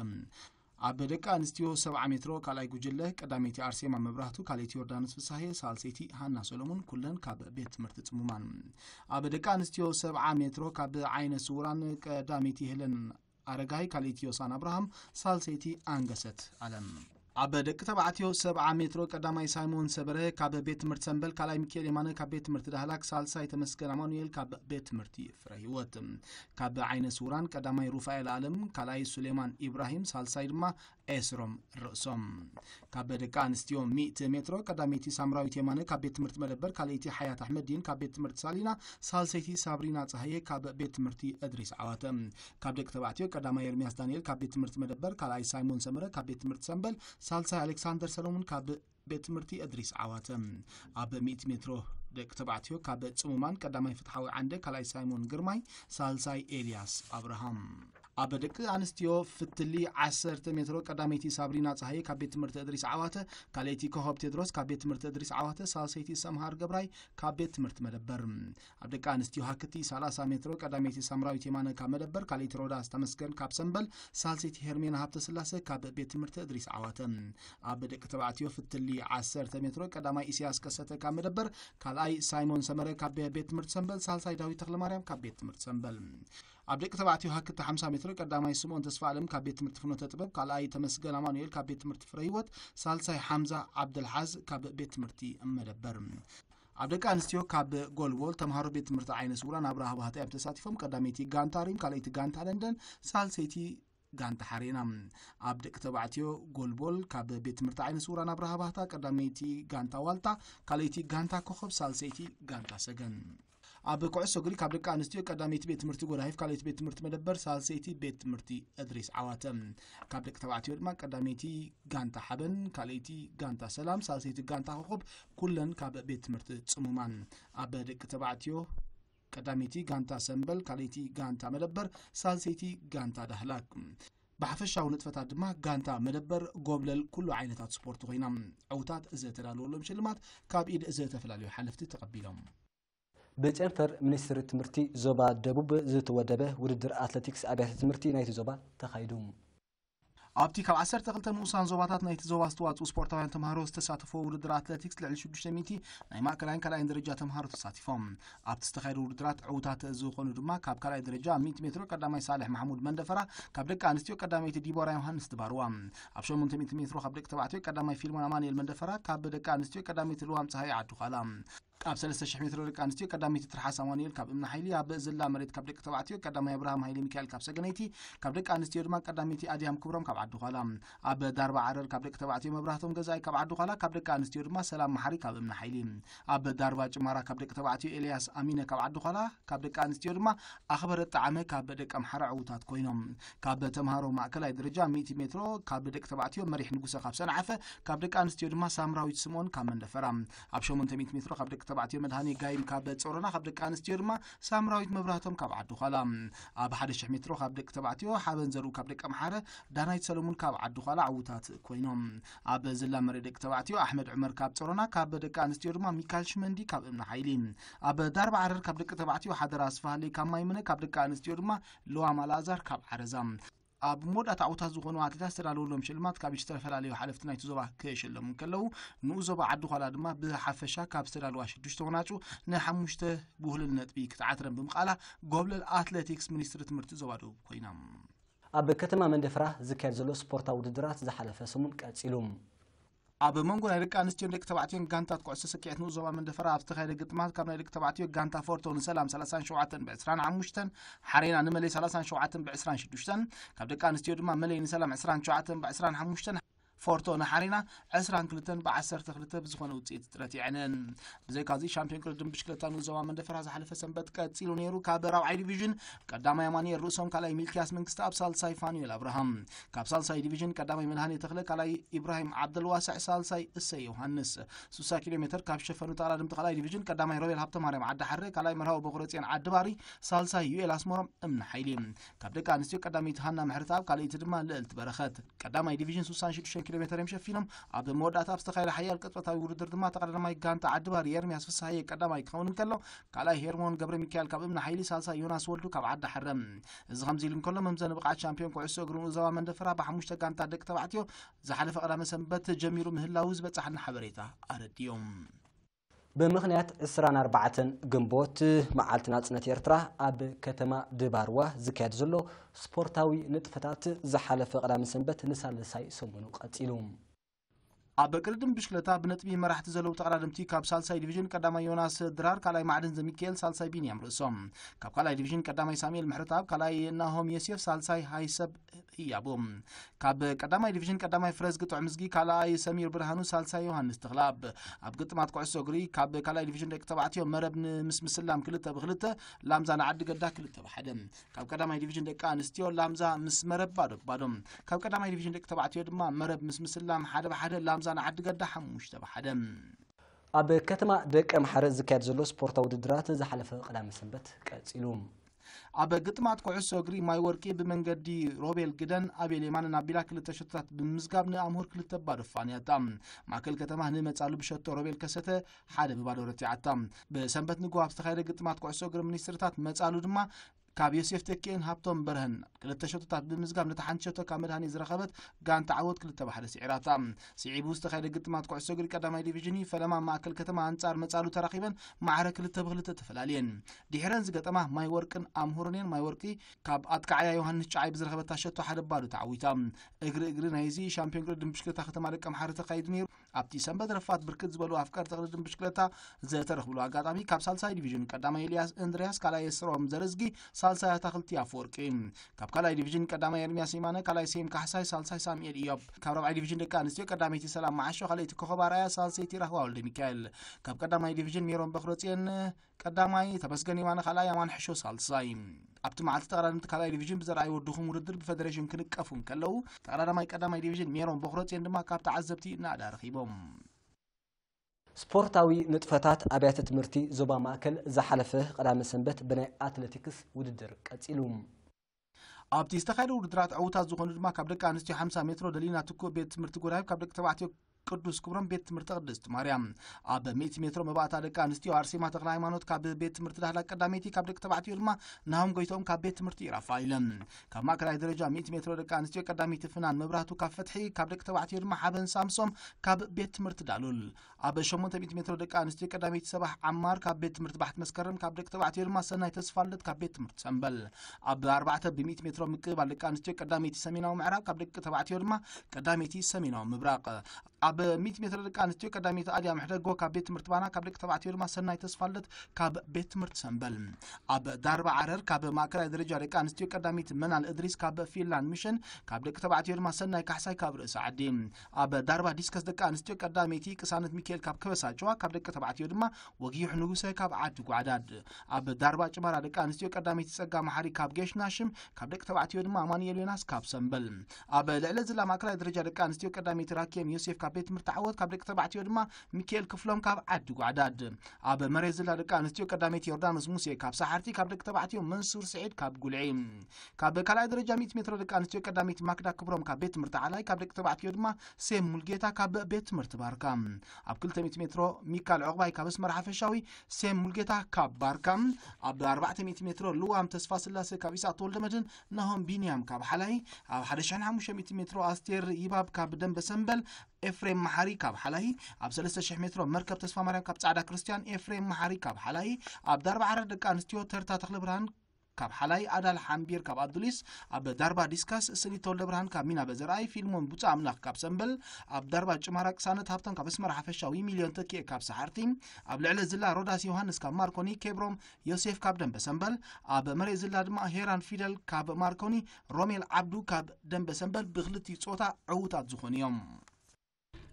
ኣብ ደቂ ኣንስትዮ 70 ሜትሮ ካልኣይ ጉጅለ ቀዳሜቲ ኣርሴማ መብራህቱ ካልእቲ ዮርዳኖስ ፍሳሐ ሳልሰይቲ ሃና ሰሎሞን ኩለን ካብ ቤት ትምህርቲ ጽሙማን ኣብ ደቂ ኣንስትዮ 70 ሜትሮ ካብ ዓይነ ስውራን ቀዳሜቲ ሄለን ኣረጋይ ካልእቲ ዮሳን አብርሃም ሳልሰይቲ አንገሰት አለም ኣብ ደቂ ተባዕትዮ 70 ሜትሮ ቀዳማይ ሳይሞን ሰበረ ካብ ቤት ትምህርቲ ሰንበል ካልኣይ ሚካኤል የማነ ካብ ቤት ትምህርቲ ዳህላክ ሳልሳይ ተመስገን ኣማኑኤል ካብ ቤት ትምህርቲ ፍረ ህይወት ካብ ዓይነ ስውራን ቀዳማይ ሩፋኤል አለም ካልኣይ ሱሌማን ኢብራሂም ሳልሳይ ድማ ኤስሮም ርእሶም ካብ ደቂ ኣንስትዮ 100 ሜትሮ ቀዳሜቲ ሳምራዊት የማነ ካብ ቤት ትምህርቲ መደበር ካልእቲ ሓያት ኣሕመዲን ካብ ቤት ትምህርቲ ሳሊና ሳልሰይቲ ሳብሪና ፀሃየ ካብ ቤት ትምህርቲ እድሪስ ዓዋተ ካብ ደቂ ተባዕትዮ ቀዳማይ ኤርሚያስ ዳንኤል ካብ ቤት ትምህርቲ መደበር ካልኣይ ሳይሞን ሰመረ ካብ ቤት ትምህርቲ ሰንበል ሳልሳይ አሌክሳንደር ሰሎሞን ካብ ቤት ትምህርቲ እድሪስ ዓዋተ ኣብ 100 ሜትሮ ደቂ ተባዕትዮ ካብ ጽሙማን ቀዳማይ ፍትሓዊ ዓንደ ካልኣይ ሳይሞን ግርማይ ሳልሳይ ኤልያስ አብርሃም ኣብ ደቂ ኣንስትዮ ፍትሊ 10 ሜትሮ ቀዳሜቲ ሳብሪና ፀሃየ ካብ ቤት ትምህርቲ እድሪስ ዓዋተ ካልእቲ ኮሆብ ቴድሮስ ካብ ቤት ትምህርቲ እድሪስ ዓዋተ ሳልሰይቲ ሰምሃር ገብራይ ካብ ቤት ትምህርቲ መደበር ኣብ ደቂ ኣንስትዮ ሃክቲ 30 ሜትሮ ቀዳሜቲ ሳምራዊት የማነ ካብ መደበር ካልእቲ ሮዳስ ተመስገን ካብ ሰንበል ሳልሰይቲ ሄርሜና ሃብተ ስላሴ ካብ ቤት ትምህርቲ እድሪስ ዓዋተ ኣብ ደቂ ተባዕትዮ ፍትሊ 10 ሜትሮ ቀዳማይ ኢሳያስ ከሰተ ካብ መደበር ካልኣይ ሳይሞን ሰመረ ካብ ቤት ትምህርቲ ሰንበል ሳልሳይ ዳዊት ተክለማርያም ካብ ቤት ትምህርቲ ሰንበል ኣብ ደቂ ተባዕትዮ ሃክቲ 50 ሜትሮ ቀዳማይ ስምዖን ተስፋ ዓለም ካብ ቤት ትምህርቲ ፍኖተ ጥበብ ካልኣይ ተመስገን ኣማኑኤል ካብ ቤት ትምህርቲ ፍረ ህይወት ሳልሳይ ሓምዛ ዓብደልሓዝ ካብ ቤት ትምህርቲ መደበር ኣብ ደቂ ኣንስትዮ ካብ ጎልጎል ተምሃሮ ቤት ትምህርቲ ዓይነ ስውራን ኣብ ረሃብ ሃተይ ተሳቲፎም ቀዳሜቲ ጋንታ ሪም ካልእቲ ጋንታ ለንደን ሳልሰይቲ ጋንታ ሓሬና ኣብ ደቂ ተባዕትዮ ጎልጎል ካብ ቤት ትምህርቲ ዓይነ ስውራን ኣብ ረሃብ ሃታ ቀዳሜቲ ጋንታ ዋልታ ካልእቲ ጋንታ ኮኸብ ሳልሰይቲ ጋንታ ሰገን ኣብ ኩዕሶ እግሪ ካብ ደቂ ኣንስትዮ ቀዳሜቲ ቤት ትምህርቲ ጎዳይፍ ካልእቲ ቤት ትምህርቲ መደበር ሳልሰይቲ ቤት ትምህርቲ እድሪስ ዓዋተ ካብ ደቂ ተባዕትዮ ድማ ቀዳሜቲ ጋንታ ሓበን ካልእቲ ጋንታ ሰላም ሳልሰይቲ ጋንታ ኮኸብ ኩለን ካብ ቤት ትምህርቲ ጽሙማን ኣብ ደቂ ተባዕትዮ ቀዳሜቲ ጋንታ ሰንበል ካልእቲ ጋንታ መደበር ሳልሰይቲ ጋንታ ዳህላክ ብሓፈሻዊ ንጥፈታት ድማ ጋንታ መደበር ጎብለል ኩሉ ዓይነታት ስፖርት ኮይና ዕውታት ዝተዳለወሎም ሽልማት ካብ ኢድ ዝተፈላለዩ ሓለፍቲ ተቐቢሎም በጨንፈር ሚኒስትሪ ትምህርቲ ዞባ ደቡብ ዝተወደበ ውድድር አትሌቲክስ አብያተ ትምህርቲ ናይቲ ዞባ ተኻይዱ ኣብቲ ካብ 12 ንኡሳን ዞባታት ናይቲ ዞባ ዝተዋፅኡ ስፖርታውያን ተምሃሮ ዝተሳተፈ ውድድር ኣትሌቲክስ ልዕሊ 600 ናይ ማእከላይን ካልኣይን ደረጃ ተምሃሮ ተሳቲፎም ኣብቲ ዝተኻየደ ውድድራት ዕውታት ዝኾኑ ድማ ካብ ካልኣይ ደረጃ 100 ሜትሮ ቀዳማይ ሳልሕ ማሕሙድ መንደፈራ ካብ ደቂ ኣንስትዮ ቀዳመይቲ ዲቦራ ዮሃንስ ትባርዋ ኣብ 800 ሜትሮ ካብ ደቂ ተባዕትዮ ቀዳማይ ፊልሞን ኣማኑኤል መንደፈራ ካብ ደቂ ኣንስትዮ ቀዳመይቲ ልዋም ፀሃይ ዓዱኻላ ካብ 3000 ሜትሮ ደቂ ኣንስትዮ ቀዳመይቲ ትርሓስ ኣማኑኤል ካብ እምና ሓይሊ ኣብ ዝላ መሬት ካብ ደቂ ተባዕትዮ ቀዳማይ አብርሃም ሃይሊ ሚካኤል ካብ ሰገነይቲ ካብ ደቂ ኣንስትዮ ድማ ቀዳመይቲ ኣድያም ክብሮም ካብ ዓዱኻላ ኣብ ዳርባ ዓረር ካብ ደቂ ተባዕትዮ መብራህቶም ገዛይ ካብ ዓዱኻላ ካብ ደቂ ኣንስትዮ ድማ ሰላም መሓሪ ካብ እምና ሓይሊ ኣብ ዳርባ ጭማራ ካብ ደቂ ተባዕትዮ ኤልያስ ኣሚነ ካብ ዓዱኻላ ካብ ደቂ ኣንስትዮ ድማ ኣኽበረ ጣዕመ ካብ ደቂ ኣምሓራ ዕውታት ኮይኖም ካብ ተምሃሮ ማእከላይ ደረጃ 100 ሜትሮ ካብ ደቂ ተባዕትዮ መሪሕ ንጉሰ ካብ ሰንዓፈ ካብ ደቂ ኣንስትዮ ድማ ሳምራዊት ስምዖን ካብ መንደፈራ ኣብ 800 ሜትሮ ካብ ደቂ ተባዕትዮ መድሃኒ ጋይም ካብ ጾሮና ካብ ደቂ ኣንስትዮ ድማ ሳምራዊት መብራህቶም ካብ ዓዱኻላ ኣብ 1000 ሜትሮ ካብ ደቂ ተባዕትዮ ሓበን ዘሩ ካብ ደቂ ኣምሓረ ዳናይት ሰለሙን ካብ ዓዱኻላ ዕውታት ኮይኖም ኣብ ዝላ መሬት ደቂ ተባዕትዮ ኣሕመድ ዑመር ካብ ጾሮና ካብ ደቂ ኣንስትዮ ድማ ሚካኤል ሽመንዲ ካብ እምና ሓይሊ ኣብ ዳርባ ዓረር ካብ ደቂ ተባዕትዮ ሓደራ ኣስፋሃለይ ካብ ማይምነ ካብ ደቂ ኣንስትዮ ድማ ልዋም ኣልኣዛር ካብ ዓረዛ ኣብ ሞዳት ዓውታት ዝኾኑ ኣትሌታት ዝተዳለወሎም ሽልማት ካብ ዝተፈላለዩ ሓለፍቲ ናይቲ ዞባ ክሽለሙ ከለው ንኡ ዞባ ዓዱኻላ ድማ ብሓፈሻ ካብ ዝተዳለዋ 6 ወናጩ ን5 ብሁሉል ነጥቢ ክትዓትረን ብምቃላ ጎብለል ኣትሌቲክስ ሚኒስትሪ ትምህርቲ ዞባ ደቡብ ኮይና ኣብ ከተማ መንደፈራ ዝካየድ ዘሎ ስፖርታዊ ውድድራት ዝሓለፈ ሰሙን ቀፂሉ ኣብ መንጎ ናይ ደቂ ኣንስትዮ ደቂ ተባዕትዮን ጋንታት ኩዕሶ ሰኪዔት ንኡ ዞባ መንደፈራ ኣብ ዝተኻየደ ግጥማት ካብ ናይ ደቂ ተባዕትዮ ጋንታ ፎርቶ ንሰላም 37 ብ25 ሓሬና ንመለይ 37 ብ26 ካብ ደቂ ኣንስትዮ ድማ መለይ ንሰላም 27 ብ25 ፎርቶ ንሓሬና 22 ብ12 ብዝኾነ ውፅኢት ጥረት ይዕነን ብዘይካዚ ሻምፒዮን ቅድድም ብሽክለታ ንኡ ዞባ መንደፈራ ዝሓለፈ ሰንበት ቀፂሉ ነይሩ ካብ ራብዓይ ዲቪዥን ቀዳማይ ኣማኑኤል ርእሶም ካልኣይ ሚልኪያስ መንግስቲ ኣብ ሳልሳይ ፋኑኤል አብርሃም ካብ ሳልሳይ ዲቪዥን ቀዳማይ መድሃኒ ተክለ ካልኣይ ኢብራሂም ዓብደልዋሳዕ ሳልሳይ እሰይ ዮሃንስ 60 ኪሎ ሜትር ካብ ሸፈኑ ተቀዳድምቲ ካልኣይ ዲቪዥን ቀዳማይ ሮቤል ሃብተ ማርያም ዓዲ ሓረ ካልኣይ መርሃዊ በኩረፅን ዓዲ ባሪ ሳልሳይ ዩኤል ኣስመሮም እምና ሓይሊ ካብ ደቂ ኣንስትዮ ቀዳመይቲ ሃና ምሕርታብ ካልኣይቲ ድማ ልዕልቲ በረኸት ቀዳማይ ዲቪዥን 66 ኪሎ ሜትር يمشفينهم عبد المودع تابستخيل حيال قطعة ودر دما تقرر ما يجانت عدبار يرمي أسفس هاي قدام يكون كله كلا هيرمون قبل ميكال كابمنا حيلي سالسا يوناس ولدو كاب عد حرم إذا زيلم كله ممزن بقى شامبيون كويسو قرون زوا من دفرا بحموش تجانت عدك تبعتيو زحلف قرام سنبت جميرو مهلاوز بتصحن حبريته أرديوم بمخنيات 24 جنبوت معالت ناصنت إرترا أب كتما دباروا زكاد زلو سبورتاوي نتفتات زحلف قرام سنبت نسال ساي سمونو قتيلوم ኣብ ቅድድም ብሽክለታ ብነጥቢ መራሕቲ ዘለው ተቀዳድምቲ ካብ ሳልሳይ ዲቪዥን ቀዳማይ ዮናስ ድራር ካልኣይ ማዕድን ዘሚካኤል ሳልሳይ ቢንያም ርእሶም ካብ ካልኣይ ዲቪዥን ቀዳማይ ሳሙኤል ምሕረታብ ካልኣይ ናሆም ዮሴፍ ሳልሳይ ሃይሰብ ህያቦም ካብ ቀዳማይ ዲቪዥን ቀዳማይ ፍረዝ ግጥዕ ምዝጊ ካልኣይ ሰሚር ብርሃኑ ሳልሳይ ዮሃንስ ተክላብ ኣብ ግጥማት ኩዕሶ እግሪ ካብ ካልኣይ ዲቪዥን ደቂ ተባዕትዮ መረብ ንምስላም 2-2 ላምዛ ንዓዲ ገዳ 2-1 ካብ ቀዳማይ ዲቪዥን ደቂ ኣንስትዮ ላምዛ ምስ መረብ ባዶም ካብ ቀዳማይ ዲቪዥን ደቂ ተባዕትዮ ድማ መረብ ምስ ምስላም 1-1 ላምዛ ንዓዲ ገዳ 5-1 ኣብ ከተማ ደቂ ኣምሓረ ዝካየድ ዘሎ ስፖርታዊ ውድድራት ዝሓለፈ ቅዳመ ሰንበት ቀፂሉ ኣብ ግጥማት ኩዕሶ እግሪ ማይ ወርቂ ብመንገዲ ሮቤል ግደን ኣቤል የማንን ኣቢላ 2 ሸቶታት ብምዝጋብ ንኣምሁር 2 ባዶ ፋንያታ ማእከል ከተማ ንመጻሉ ብሸቶ ሮቤል ከሰተ 1 ብባዶ ረቲዓታ ብሰንበት ንጉ ኣብ ዝተኻየደ ግጥማት ኩዕሶ እግሪ ሚኒስትርታት መጻሉ ድማ ካብ ዮሴፍ ተኬን ሃብቶም በርህን 2 ሸቶታት ብምዝጋብ ነታ ሓንቲ ሸቶ ካብ መድሃኒ ዝረኸበት ጋንታ ዓወት 2-1 ሲዒራታ ሲዒቡ ዝተኻየደ ግጥማት ኩዕሶ እግሪ ቀዳማይ ዲቪዥን ፈለማ ማእከል ከተማ አንጻር መጻሉ ተራኺበን ማዕረ 2-2 ተፈላለየን ድሕረን ዝገጠማ ማይ ወርቅን ኣምሁርንን ማይ ወርቂ ካብ ኣትካዕያ ዮሃንስ ጫዓይ ብዝረኸበታ ሸቶ 1 ባዶ ተዓዊታ እግሪ ናይዚ ሻምፒዮን ቅድድም ብሽክለታ ከተማ ደቂ ኣምሓረ ተኻይዱ ነይሩ ኣብቲ ሰንበት ረፋት ብርክት ዝበሉ ኣፍቃር ቅድድም ብሽክለታ ዝተረኽብሉ ኣጋጣሚ ካብ ሳልሳይ ዲቪዥን ቀዳማይ ኤልያስ እንድሪያስ ካልኣይ ስሮም ዘረዝጊ ሳልሳይ አታክልቲ አፈወርቂ ካብ ካልኣይ ዲቪዥን ቀዳማይ ኤርሚያስ ይማነ ካልኣይ ሴም ካሕሳይ ሳልሳይ ሳሙኤል ኢዮብ ካብ ራብዓይ ዲቪዥን ደቂ ኣንስትዮ ቀዳመይቲ ሰላም ማዓሾ ካልኣይቲ ኮኸብ ኣርኣያ ሳልሰይቲ ራህዋ ወልደ ሚካኤል ካብ ቀዳማይ ዲቪዥን ሜሮን በክሮፅን ቀዳማይ ተመስገን ይማነ ካልኣይ ኣማን ሕሾ ሳልሳይ ኣብቲ መዓልቲ ተቀዳድምቲ ካልኣይ ዲቪዥን ብዘርኣይ ወድኹም ውድድር ብፌደሬሽን ክንቀፉን ከለው ተቀዳዳማይ ቀዳማይ ዲቪዥን ሜሮን በክሮፅን ድማ ካብ ተዓዘብቲ ናዳ ረኺቦም ስፖርታዊ ንጥፈታት ኣብያተ ትምህርቲ ዞባ ማእከል ዝሓለፈ ቀዳመ ሰንበት ብናይ ኣትሌቲክስ ውድድር ቀፂሉ ኣብቲ ዝተኻየደ ውድድራት ዕውታት ዝኾኑ ድማ ካብ ደቂ ኣንስትዮ 50 ሜትሮ ደሊና ትኩ ቤት ትምህርቲ ጎዳይብ ካብ ደቂ ተባዕትዮ ቅዱስ ክብሮም ቤት ትምህርቲ ቅድስት ማርያም ኣብ 100 ሜትሮ መባእታ ደቂ ኣንስትዮ ኣርሴማ ተክለ ሃይማኖት ካብ ቤት ትምህርቲ ዳህላክ ቀዳመይቲ ካብ ደቂ ተባዕትዮ ድማ ናሆም ጎይቶም ካብ ቤት ትምህርቲ ኢራፋይለም ካብ ማእከላይ ደረጃ 100 ሜትሮ ደቂ ኣንስትዮ ቀዳመይቲ ፍናን መብራቱ ካብ ፈትሒ ካብ ደቂ ተባዕትዮ ድማ ሓበን ሳምሶም ካብ ቤት ትምህርቲ ዳሉል ኣብ 800 ሜትሮ ደቂ ኣንስትዮ ቀዳመይቲ ሰባህ ዓማር ካብ ቤት ትምህርቲ ባሕት መስከረም ካብ ደቂ ተባዕትዮ ድማ ሰናይ ተስፋልት ካብ ቤት ትምህርቲ ሰንበል ኣብ 4 ብ100 ሜትሮ ምቅባል ደቂ ኣንስትዮ ቀዳመይቲ ሰሜናዊ ምዕራብ ካብ ደቂ ተባዕትዮ ድማ ቀዳመይቲ ሰሜናዊ ምብራቅ ኣብ 100 ሜትሮ ደቂ ኣንስትዮ ቀዳመይቲ ኣድያ ምሕደጎ ካብ ቤት ትምህርቲ ባና ካብ ደቂ ተባዕትዮ ድማ ሰናይ ተስፋልት ካብ ቤት ትምህርቲ ሰንበል ኣብ ዳርባ ዓረር ካብ ማእከላይ ደረጃ ደቂ ኣንስትዮ ቀዳመይቲ መናል እድሪስ ካብ ፊንላንድ ሚሽን ካብ ደቂ ተባዕትዮ ድማ ሰናይ ካሕሳይ ካብ ርእሲ ዓዲ ኣብ ዳርባ ዲስከስ ደቂ ኣንስትዮ ቀዳመይቲ ቅሳነት ሚካኤል ካብ ከበሳጭዋ ካብ ደቂ ተባዕትዮ ድማ ወጊሕ ንጉሰ ካብ ዓዲ ጓዕዳድ ኣብ ዳርባ ጭመራ ደቂ ኣንስትዮ ቀዳመይቲ ጸጋ መሓሪ ካብ ጌሽናሽም ካብ ደቂ ተባዕትዮ ድማ አማኑኤል ዮናስ ካብ ሰንበል ኣብ ልዕለ ዝላ ማእከላይ ደረጃ ደቂ ኣንስትዮ ቀዳመይቲ ራኬም ዮሴፍ ካብ ቤት ትምህርቲ ዓወት ካብ ደቂ ተባዕትዮ ድማ ሚካኤል ክፍሎም ካብ ዓዲ ጓዕዳድ ኣብ መሬት ዝላ ደቂ ኣንስትዮ ቀዳመይቲ ዮርዳኖስ ሙሴ ካብ ሳሓርቲ ካብ ደቂ ተባዕትዮ መንሱር ስዒድ ካብ ጉልዒ ካብ ካልኣይ ደረጃ 100 ሜትሮ ደቂ ኣንስትዮ ቀዳመይቲ ማክዳ ክብሮም ካብ ቤት ትምህርቲ ዓላይ ካብ ደቂ ተባዕትዮ ድማ ሴም ሙልጌታ ካብ ቤት ትምህርቲ ባርካ ኣብ 200 ሜትሮ ሚካኤል ዕቅባይ ካብ መስመር ሓፈሻዊ ሴም ሙልጌታ ካብ ባርካ ኣብ 400 ሜትሮ ልዋም ተስፋ ስላሴ ካብ ኢሳቅ ተወልደመድን ናሆም ቢንያም ካብ ሓላይ ኣብ 1500 ሜትሮ ኣስቴር ይባብ ካብ ደንበ ሰንበል ኤፍሬም መሐሪ ካብ ሓላይ ኣብ 3000 ሜትሮ መርከብ ተስፋ ማርያም ካብ ጻዕዳ ክርስቲያን ኤፍሬም መሐሪ ካብ ሓላይ ኣብ ዳርባ ዓረር ደቂ ኣንስትዮ ተርታ ተክለ ብርሃን ካብ ሓላይ ኣዳል ሓምቢር ካብ ኣዱሊስ ኣብ ዳርባ ዲስካስ ስኒ ተወልደ ብርሃን ካብ ሚና በዘራይ ፊልሞን ቡጻ ኣምላኽ ካብ ሰንበል ኣብ ዳርባ ጭማራ ቅሳነት ሃብታም ካብ መስመር ሓፈሻዊ ሚሊዮን ተኪእ ካብ ሰሓርቲ ኣብ ልዕለ ዝላ ሮዳስ ዮሐንስ ካብ ማርኮኒ ኬብሮም ዮሴፍ ካብ ደንበ ሰንበል ኣብ መሬት ዝላ ድማ ሄራን ፊደል ካብ ማርኮኒ ሮሜል ዓብዱ ካብ ደንበ ሰንበል ብክልቲ ጾታ ዕውታት ዝኾኑ እዮም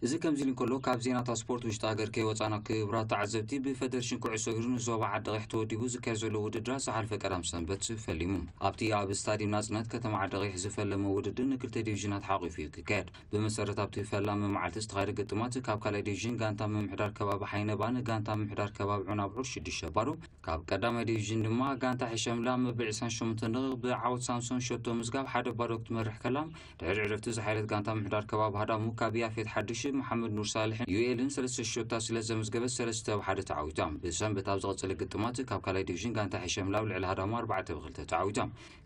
እዚ ከምዚ ንከሎ ካብ ዜናታት ስፖርት ውሽጢ ሃገር ከይወፃና ክብራት ተዓዘብቲ ብፌደሬሽን ኩዕሶ እግሪ ንዞባ ዓዲ ቀይሕ ተወዲቡ ዝካየድ ዘሎ ውድድራት ዝሓለፈ ቀዳም ሰንበት ፈሊሙ ኣብቲ ኣብ ስታዲየም ናጽነት ከተማ ዓዲ ቀይሕ ዝፈለመ ውድድር ንክልተ ዲቪዥናት ሓቂፉ ክካየድ ብመሰረት ኣብቲ ፈላሚ መዓልቲ ዝተኻየደ ግጥማት ካብ ካልኣይ ዲቪዥን ጋንታ ምምሕዳር ከባቢ ሓይነባን ጋንታ ምምሕዳር ከባቢ ዑናብዑር 6 ባዶ ካብ ቀዳማይ ዲቪዥን ድማ ጋንታ ሕሸምላ ምብዕ 28 ነጥብ ብዓወት ሳምሶን ሸቶ ምዝጋብ ሓደ ባዶ ክትመርሕ ከላ ድሕሪ ዕረፍቲ ዝሓይለት ጋንታ ምምሕዳር ከባቢ ሃዳሙ ካብ ያፌት ሓድሽ محمد نور صالح يوኤልን 3 ሾታት ስለ ዘመዝገበት 3-1 ተዓዊታ ብሰንበት ኣብ ዝቐጸለ ግጥማት ካብ ካልኣይ ዲቪዥን ጋንታ ሕሸምላው ልዕሊ ሃዳሙ 4-2 ተዓዊታ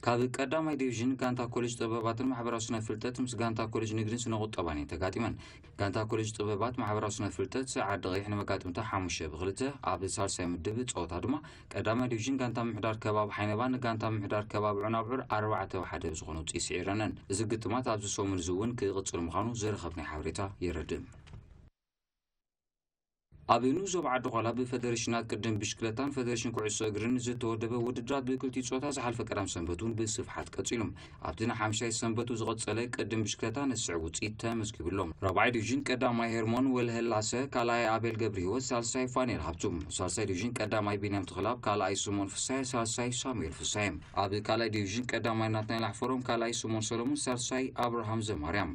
ካብ ቀዳማይ ዲቪዥን ጋንታ ኮሌጅ ጥበባትን ማሕበራዊ ስነ ፍልጠት ምስ ጋንታ ኮሌጅ ንግድን ስነ ቁጠባን ተጋጢመን ጋንታ ኮሌጅ ጥበባት ማሕበራዊ ስነ ፍልጠት ዓዲ ቀይሕ ንመጋጥምታ 5-2 ኣብ ሳልሳይ ምድብ ጾታ ድማ ቀዳማይ ዲቪዥን ጋንታ ምሕዳር ከባቢ ሓይነባን ጋንታ ምሕዳር ከባቢ ዑናብዑር 4-1 ዝኾኑ ጽይረነን እዚ ግጥማት ኣብ ዝሰሙን ዝውን ክቕጽል ምዃኑ ዝረኸብናይ ሓበሬታ የረድእ ኣብኑ ዞባ ዓዲ ቆላ ብፌደሬሽናት ቅድም ብሽክለታን ፌደሬሽን ኩዕሶ እግርን ዝተወደበ ውድድራት ብክልቲ ጾታ ዝሓለፈ ቀዳም ሰንበቱን ብስፍሓት ቀጺሎም ኣብቲ ሓምሻይ ሰንበቱ ዝቐጸለ ቅድም ብሽክለታ ንስዕ ውጽኢት ተመዝጊብሎም ራብዓይ ዲቪዥን ቀዳማይ ሄርሞን ወልህላሰ ካልኣይ ኣቤል ገብረ ህይወት ሳልሳይ ፋኔል ሃብቱም ሳልሳይ ዲቪዥን ቀዳማይ ቢንያም ተኽላብ ካልኣይ ስሞን ፍሳይ ሳልሳይ ሳሙኤል ፍሳይ ኣብ ካልኣይ ዲቪዥን ቀዳማይ ናትናኤል ኣሕፈሮም ካልኣይ ስሞን ሰሎሞን ሳልሳይ አብርሃም ዘማርያም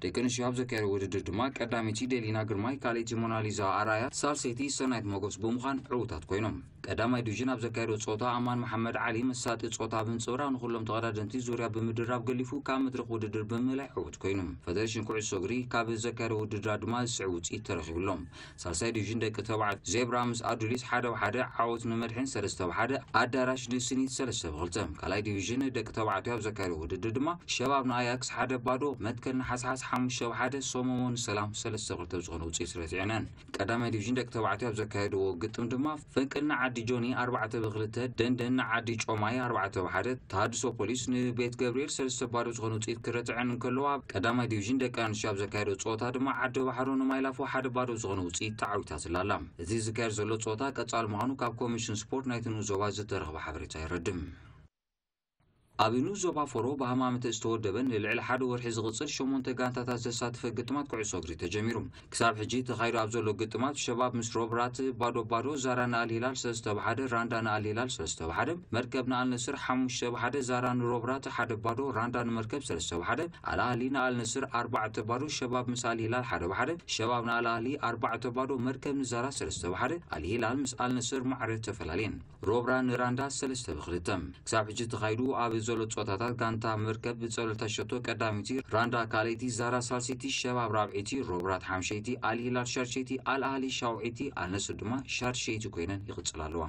ደቀን ሻብ ዘካሪ ውድድር ድማ ቀዳሚቲ ዴሊና ግርማይ ካልእቲ ሞናሊዛ አራያ ሳልሰይቲ ሰናይት ሞገስ በሙኻን ዕውታት ኮይኖም ቀዳማይ ዲቪዥን ኣብ ዘካሪ ጾታ አማን መሐመድ ዓሊ መሳጢ ጾታ ብንጽብራ ንኹሎም ተቀዳደንቲ ዙርያ ብምድራብ ገሊፉ ካብ መድረኽ ውድድር ብምልዕ ዕውት ኮይኖም ፌደሬሽን ኩዕሶ እግሪ ካብ ዘካሪ ውድድር ድማ ዝስዕ ውጽኢት ተረኺብሎም ሳልሳይ ዲቪዥን ደቂ ተባዕት ዜብራ ምስ አዱሊስ 1-1 ዓወት ንመድሕን 3-1 አዳራሽ ንስኒት 3-2 ካልኣይ ዲቪዥን ደቂ ተባዕት ኣብ ዘካሪ ውድድር ድማ ሸባብ ንአያክስ 1-0 መትከል ንሓስሓስ 5-1 ሶሞሞን ሰላም 3-2 ዝኾኑ ውጽኢት ረትዕነን ቀዳማይ ዲቪዥን ደቂ ተባዕት ኣብ ዘካየድዎ ግጥም ድማ ፈንቅልና ዓዲ ጆኒ 4-2 ደንደን ዓዲ ጮማይ 4-1 ተሃድሶ ፖሊስ ንቤት ገብርኤል 3-0 ዝኾኑ ውጽኢት ክረትዕን እንከለዋ ቀዳማይ ዲቪዥን ደቂ ኣንስትዮ ኣብ ዘካየድዎ ጾታ ድማ ዓዲ ባሕሩ ንማይላፎ 1-0 ዝኾኑ ውጽኢት ተዓዊታ ስላላ እዚ ዝካየድ ዘሎ ጾታ ቀጻል ምዃኑ ካብ ኮሚሽን ስፖርት ናይቲ ዞባ ዝተረኸበ ሓበሬታ ይረድም ኣብኑ ዞባ ፎሮ በሃማመት ዝተወደበን ልዕሊ ሓደ ወርሒ ዝቕጽል 8 ጋንታታት ዘሳተፈ ግጥማት ኩዕሶ እግሪ ተጀሚሮም ክሳብ ሕጂ ተኻይዱ ኣብ ዘሎ ግጥማት ሸባብ ምስ ሮብራት ባዶ ዛራ ንኣልሂላል 3-1 ራንዳ ንኣልሂላል 3-1 መርከብ ንኣልነስር 5-1 ዛራ ንሮብራት 1-0 ራንዳ ንመርከብ 3-1 ኣልኣህሊ ንኣልነስር 4-0 ሸባብ ምስ ኣልሂላል 1-1 ሸባብ ንኣልኣህሊ 4-0 መርከብ ንዛራ 3-1 ኣልሂላል ምስ ኣልነስር ማዕረ ተፈላለየን ሮብራ ንራንዳ 3-2 ክሳብ ሕጂ ተኻይዱ ኣብ ብዘሎ ጾታታት ጋንታ መርከብ ብጸሎታ ሸቶ ቀዳሚቲ ራንዳ ካሌቲ ዛራ ሳልሲቲ ሸባብ ራብዒቲ ሮብራት ሓምሸይቲ አልሂላል ሻርሸይቲ አልአህሊ ሻውዒቲ አልነስር ድማ ሻርሸይቲ ኮይነን ይቕጽላ ኣለዋ